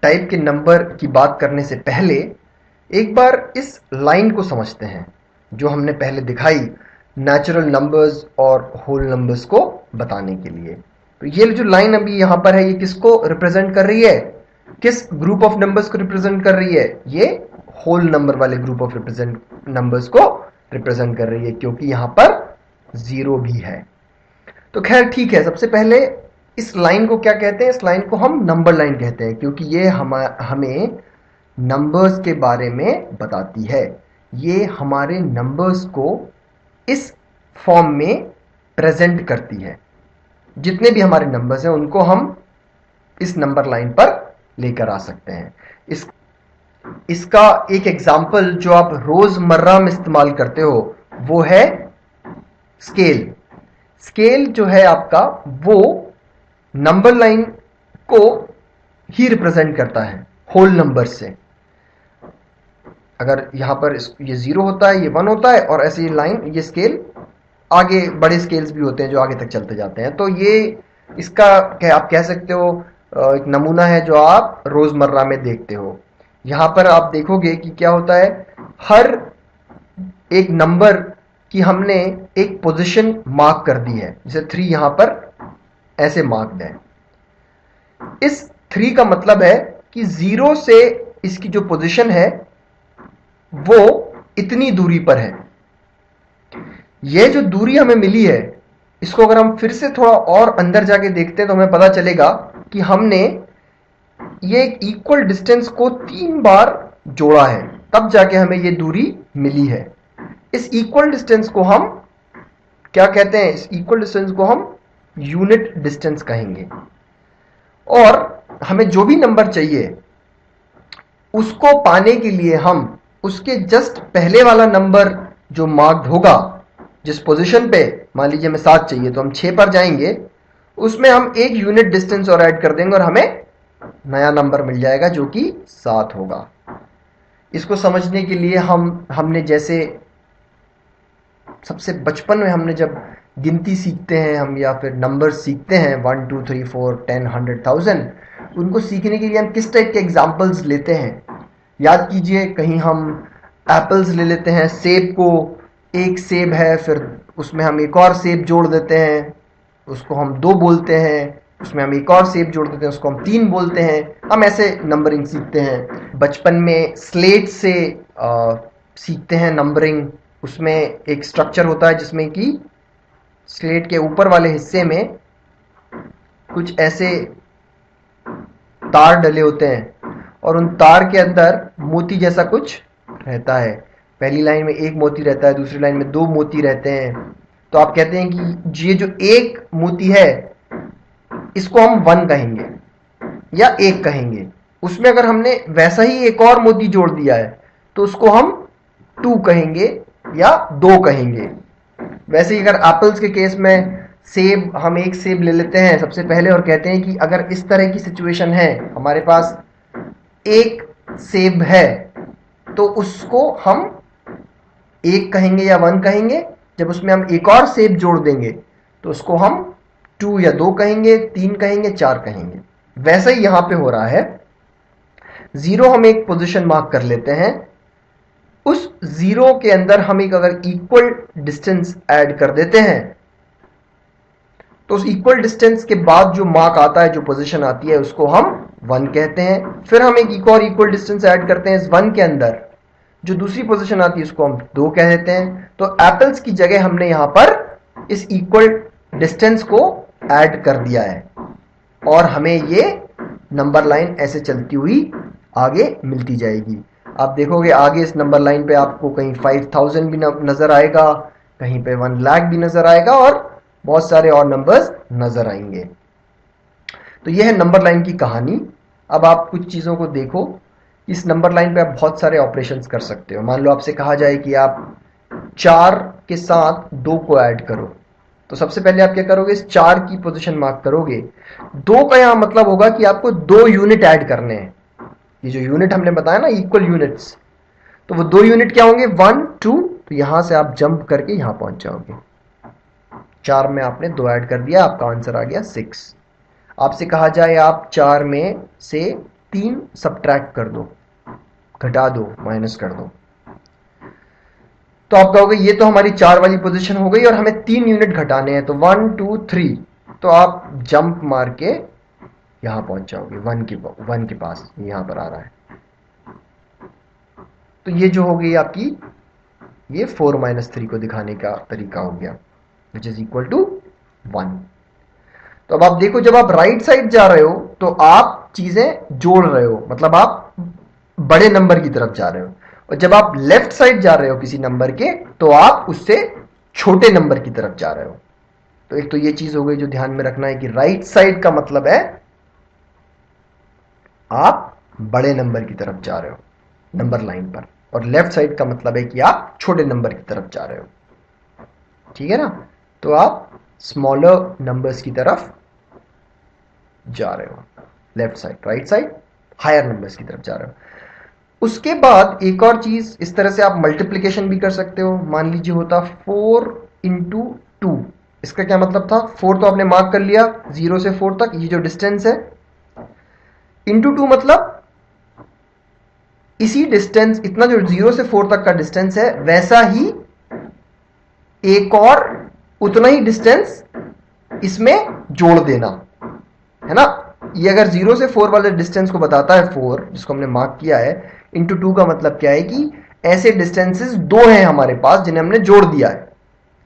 Type के number की बात करने से पहले एक बार इस लाइन को समझते हैं जो हमने पहले दिखाई नेचुरल नंबर्स और होल नंबर्स को बताने के लिए। तो ये जो लाइन अभी यहाँ पर है, ये किसको रिप्रेजेंट कर रही है, किस ग्रुप ऑफ नंबर्स को रिप्रेजेंट कर रही है? ये होल नंबर वाले ग्रुप ऑफ नंबर्स को रिप्रेजेंट कर रही है, क्योंकि यहाँ पर जीरो भी है। तो खैर ठीक है, सबसे पहले इस लाइन को क्या कहते हैं? इस लाइन को हम नंबर लाइन कहते हैं, क्योंकि ये हमें नंबर्स के बारे में बताती है। ये हमारे नंबर्स को इस फॉर्म में प्रेजेंट करती है। जितने भी हमारे नंबर्स हैं उनको हम इस नंबर लाइन पर लेकर आ सकते हैं। इसका एक एग्जाम्पल जो आप रोजमर्रा में इस्तेमाल करते हो वो है स्केल। स्केल जो है आपका, वो नंबर लाइन को ही रिप्रेजेंट करता है होल नंबर से। अगर यहां पर ये 0 होता है, ये 1 होता है, और ऐसे ये लाइन, ये स्केल आगे बड़े स्केल्स भी होते हैं जो आगे तक चलते जाते हैं। तो ये इसका आप कह सकते हो एक नमूना है जो आप रोजमर्रा में देखते हो। यहां पर आप देखोगे कि क्या होता है, हर एक नंबर की हमने एक पोजीशन मार्क कर दी है। जैसे 3 यहां पर ऐसे मार्क्ड है। इस 3 का मतलब है कि 0 से इसकी जो पोजीशन है वो इतनी दूरी पर है। यह जो दूरी हमें मिली है, इसको अगर हम फिर से थोड़ा और अंदर जाके देखते हैं तो हमें पता चलेगा कि हमने ये एक इक्वल डिस्टेंस को 3 बार जोड़ा है, तब जाके हमें ये दूरी मिली है। इस इक्वल डिस्टेंस को हम क्या कहते हैं? इस इक्वल डिस्टेंस को हम यूनिट डिस्टेंस कहेंगे। और हमें जो भी नंबर चाहिए उसको पाने के लिए हम उसके जस्ट पहले वाला नंबर जो मार्क्ड होगा, जिस पोजीशन पे, मान लीजिए हमें 7 चाहिए तो हम 6 पर जाएंगे, उसमें हम एक यूनिट डिस्टेंस और ऐड कर देंगे और हमें नया नंबर मिल जाएगा जो कि 7 होगा। इसको समझने के लिए हमने जैसे सबसे बचपन में हमने जब गिनती सीखते हैं हम, या फिर नंबर सीखते हैं 1 2 3 4 10 100 1000, उनको सीखने के लिए हम किस टाइप के एग्जाम्पल्स लेते हैं? याद कीजिए, कहीं हम एप्पल्स ले लेते हैं, सेब को, एक सेब है, फिर उसमें हम एक और सेब जोड़ देते हैं, उसको हम 2 बोलते हैं, उसमें हम एक और सेब जोड़ देते हैं, उसको हम 3 बोलते हैं। हम ऐसे नंबरिंग सीखते हैं। बचपन में स्लेट से सीखते हैं नंबरिंग। उसमें एक स्ट्रक्चर होता है जिसमें कि स्लेट के ऊपर वाले हिस्से में कुछ ऐसे तार डले होते हैं और उन तार के अंदर मोती जैसा कुछ रहता है। पहली लाइन में एक मोती रहता है, दूसरी लाइन में 2 मोती रहते हैं। तो आप कहते हैं कि ये जो एक मोती है इसको हम 1 कहेंगे या 1 कहेंगे। उसमें अगर हमने वैसा ही एक और मोती जोड़ दिया है तो उसको हम 2 कहेंगे या 2 कहेंगे। वैसे ही अगर एप्पल्स के केस में सेब, हम एक सेब ले लेते हैं सबसे पहले और कहते हैं कि अगर इस तरह की सिचुएशन है, हमारे पास एक सेब है, तो उसको हम 1 कहेंगे या 1 कहेंगे। जब उसमें हम एक और सेब जोड़ देंगे तो उसको हम 2 या 2 कहेंगे, 3 कहेंगे, 4 कहेंगे। वैसा ही यहां पे हो रहा है। 0 हम एक पोजीशन मार्क कर लेते हैं, उस 0 के अंदर हम एक अगर इक्वल डिस्टेंस ऐड कर देते हैं तो उस इक्वल डिस्टेंस के बाद जो मार्क आता है, जो पोजीशन आती है, उसको हम 1 कहते हैं। फिर हम एक और इक्वल डिस्टेंस ऐड करते हैं इस 1 के अंदर, जो दूसरी पोजीशन आती है उसको हम 2 कह देते हैं। तो एप्पल्स की जगह हमने यहां पर इस इक्वल डिस्टेंस को ऐड कर दिया है और हमें ये नंबर लाइन ऐसे चलती हुई आगे मिलती जाएगी। आप देखोगे आगे इस नंबर लाइन पे आपको कहीं 5000 भी नजर आएगा, कहीं पे 1 लाख भी नजर आएगा और बहुत सारे और नंबर्स नजर आएंगे। तो यह है नंबर लाइन की कहानी। अब आप कुछ चीजों को देखो। इस नंबर लाइन पे आप बहुत सारे ऑपरेशंस कर सकते हो। मान लो आपसे कहा जाए कि आप 4 के साथ 2 को ऐड करो, तो सबसे पहले आप क्या करोगे? इस 4 की पोजीशन मार्क करोगे। 2 का यहां मतलब होगा कि आपको 2 यूनिट ऐड करने हैं। ये जो यूनिट हमने बताया ना, इक्वल यूनिट्स, तो वो 2 यूनिट क्या होंगे? 1 2। तो यहां से आप जंप करके यहां पहुंच जाओगे। 4 में आपने 2 ऐड कर दिया, आपका आंसर आ गया 6। आपसे कहा जाए आप 4 में से 3 सब्ट्रैक्ट कर दो, घटा दो, माइनस कर दो। तो आप कहोगे ये तो हमारी 4 वाली पोजीशन हो गई और हमें 3 यूनिट घटाने हैं, तो 1 2 3, तो आप जंप मार के यहां पहुंच जाओगे 1 के पास, यहां पर आ रहा है। तो ये जो हो गई आपकी, ये 4 - 3 को दिखाने का तरीका हो गया, विच इज इक्वल टू 1। तो अब आप देखो, जब आप राइट साइड जा रहे हो तो आप चीजें जोड़ रहे हो, मतलब आप बड़े नंबर की तरफ जा रहे हो, और जब आप लेफ्ट साइड जा रहे हो किसी नंबर के, तो आप उससे छोटे नंबर की तरफ जा रहे हो। तो एक तो ये चीज हो गई जो ध्यान में रखना है कि राइट साइड का मतलब है आप बड़े नंबर की तरफ जा रहे हो नंबर लाइन पर, और लेफ्ट साइड का मतलब है कि आप छोटे नंबर की तरफ जा रहे हो। ठीक है ना? तो आप स्मॉलर नंबर्स की तरफ जा रहे हो, left side, right side higher numbers की तरफ जा रहे हो। उसके बाद एक और चीज, इस तरह से आप मल्टीप्लिकेशन भी कर सकते हो। मान लीजिए होता 4 × 2, इसका क्या मतलब था? 4 तो आपने मार्क कर लिया, 0 से 4 तक ये जो डिस्टेंस है, इंटू 2 मतलब इसी डिस्टेंस, इतना जो 0 से 4 तक का डिस्टेंस है, वैसा ही एक और उतना ही डिस्टेंस इसमें जोड़ देना है ना। ये अगर 0 से 4 वाले डिस्टेंस को बताता है 4, जिसको हमने मार्क किया है, इंटू 2 का मतलब क्या है कि ऐसे डिस्टेंसेस 2 हैं हमारे पास जिन्हें हमने जोड़ दिया है।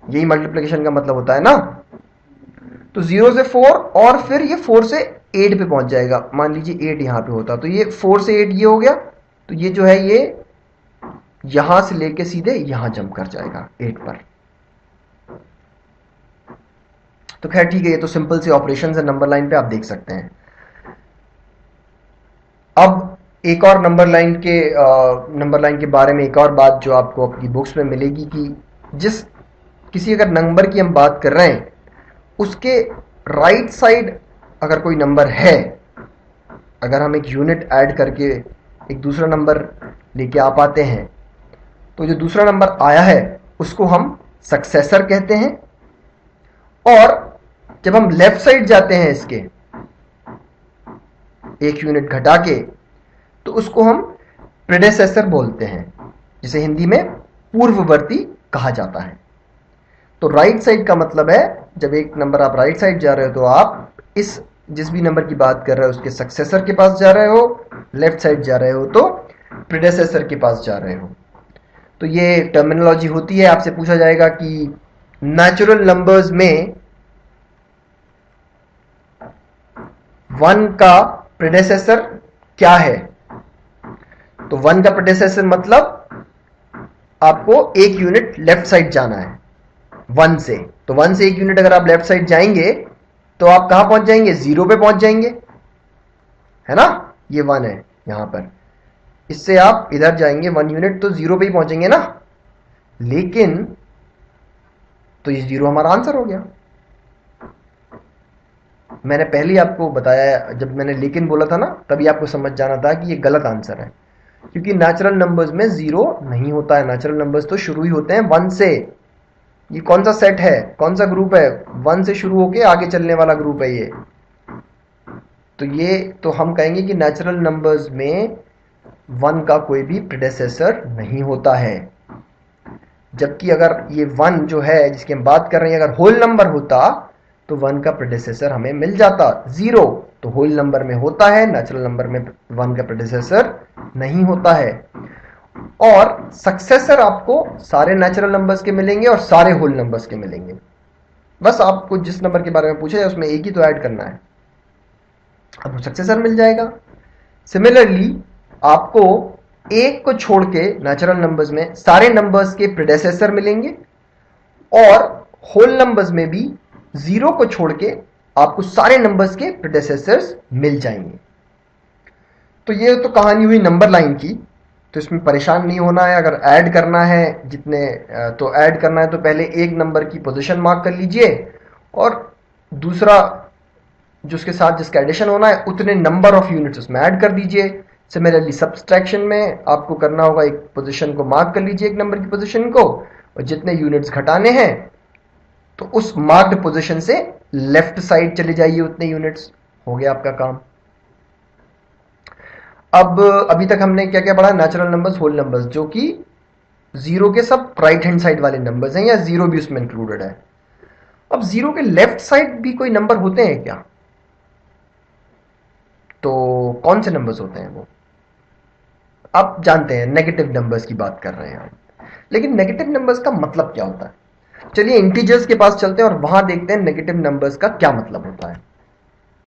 यही मल्टीप्लिकेशन का मतलब होता है ना। तो 0 से 4 और फिर ये 4 से 8 पे पहुंच जाएगा। मान लीजिए 8 यहां पे होता, तो ये 4 से 8 ये हो गया, तो ये जो है ये यहां से लेके सीधे यहां जंप कर जाएगा 8 पर। तो खैर ठीक है, ये तो सिंपल सी ऑपरेशन है नंबर लाइन पे, आप देख सकते हैं। अब एक और नंबर लाइन के बारे में एक और बात जो आपको अपनी बुक्स में मिलेगी कि जिस किसी अगर नंबर की हम बात कर रहे हैं, उसके राइट साइड अगर कोई नंबर है, अगर हम एक यूनिट ऐड करके एक दूसरा नंबर लेके आ पाते हैं, तो जो दूसरा नंबर आया है उसको हम सक्सेसर कहते हैं। और जब हम लेफ्ट साइड जाते हैं इसके एक यूनिट घटा के, तो उसको हम प्रेडेसेसर बोलते हैं, जिसे हिंदी में पूर्ववर्ती कहा जाता है। तो राइट साइड का मतलब है, जब एक नंबर आप राइट साइड जा रहे हो तो आप इस जिस भी नंबर की बात कर रहे हो उसके सक्सेसर के पास जा रहे हो, लेफ्ट साइड जा रहे हो तो प्रेडेसेसर के पास जा रहे हो। तो ये टर्मिनोलॉजी होती है। आपसे पूछा जाएगा कि नेचुरल नंबर्स में 1 का प्रेडेसेसर क्या है? तो 1 का प्रेडेसेसर मतलब आपको एक यूनिट लेफ्ट साइड जाना है 1 से। तो 1 से एक यूनिट अगर आप लेफ्ट साइड जाएंगे तो आप कहां पहुंच जाएंगे? 0 पे पहुंच जाएंगे, है ना। ये 1 है यहां पर, इससे आप इधर जाएंगे 1 यूनिट तो 0 पे ही पहुंचेंगे ना। लेकिन तो ये 0 हमारा आंसर हो गया। मैंने पहले ही आपको बताया, जब मैंने लेकिन बोला था ना, तभी आपको समझ जाना था कि ये गलत आंसर है, क्योंकि नेचुरल नंबर्स में 0 नहीं होता है। नेचुरल नंबर्स तो शुरू ही होते हैं 1 से। ये कौन सा सेट है, कौन सा ग्रुप है? 1 से शुरू होके आगे चलने वाला ग्रुप है ये। तो हम कहेंगे कि नेचुरल नंबर्स में 1 का कोई भी प्रेडेसेसर नहीं होता है। जबकि अगर ये 1 जो है जिसकी हम बात कर रहे हैं, अगर होल नंबर होता तो 1 का प्रेडेसेसर हमें मिल जाता। 0 तो होल नंबर में होता है, नेचुरल नंबर में 1 का प्रेडेसेसर नहीं होता है। और सक्सेसर आपको सारे नेचुरल नंबर्स के मिलेंगे और सारे होल नंबर्स के मिलेंगे। बस आपको जिस नंबर के बारे में पूछा है उसमें एक ही तो ऐड करना है, आपको सक्सेसर मिल जाएगा। सिमिलरली आपको एक को छोड़ के नेचुरल नंबर्स में सारे नंबर्स के प्रेडेसेसर मिलेंगे, और होल नंबर्स में भी 0 को छोड़ के आपको सारे नंबर्स के प्रेडेसेसर्स मिल जाएंगे। तो ये तो कहानी हुई नंबर लाइन की। तो इसमें परेशान नहीं होना है। अगर ऐड करना है तो ऐड करना है तो पहले एक नंबर की पोजीशन मार्क कर लीजिए, और दूसरा जो उसके साथ जिसका एडिशन होना है उतने नंबर ऑफ यूनिट्स उसमें ऐड कर दीजिए। सिमिलरली सब्सट्रैक्शन में आपको करना होगा, एक पोजीशन को मार्क कर लीजिए, एक नंबर की पोजीशन को, और जितने यूनिट्स घटाने हैं तो उस मार्क्ड पोजीशन से लेफ्ट साइड चले जाइए, उतने यूनिट्स। हो गया आपका काम। अब अभी तक हमने क्या क्या पढ़ा? नेचुरल नंबर्स, होल नंबर्स, जो कि जीरो के सब राइट हैंड साइड वाले नंबर्स हैं, या जीरो भी उसमें इंक्लूडेड है। अब जीरो के लेफ्ट साइड भी कोई नंबर होते हैं क्या? तो कौन से नंबर्स होते हैं वो? आप जानते हैं, नेगेटिव नंबर्स की बात कर रहे हैं हम। लेकिन नेगेटिव नंबर्स का मतलब क्या होता है? चलिए इंटीजर्स के पास चलते हैं और वहां देखते हैं नेगेटिव नंबर्स का क्या मतलब होता है।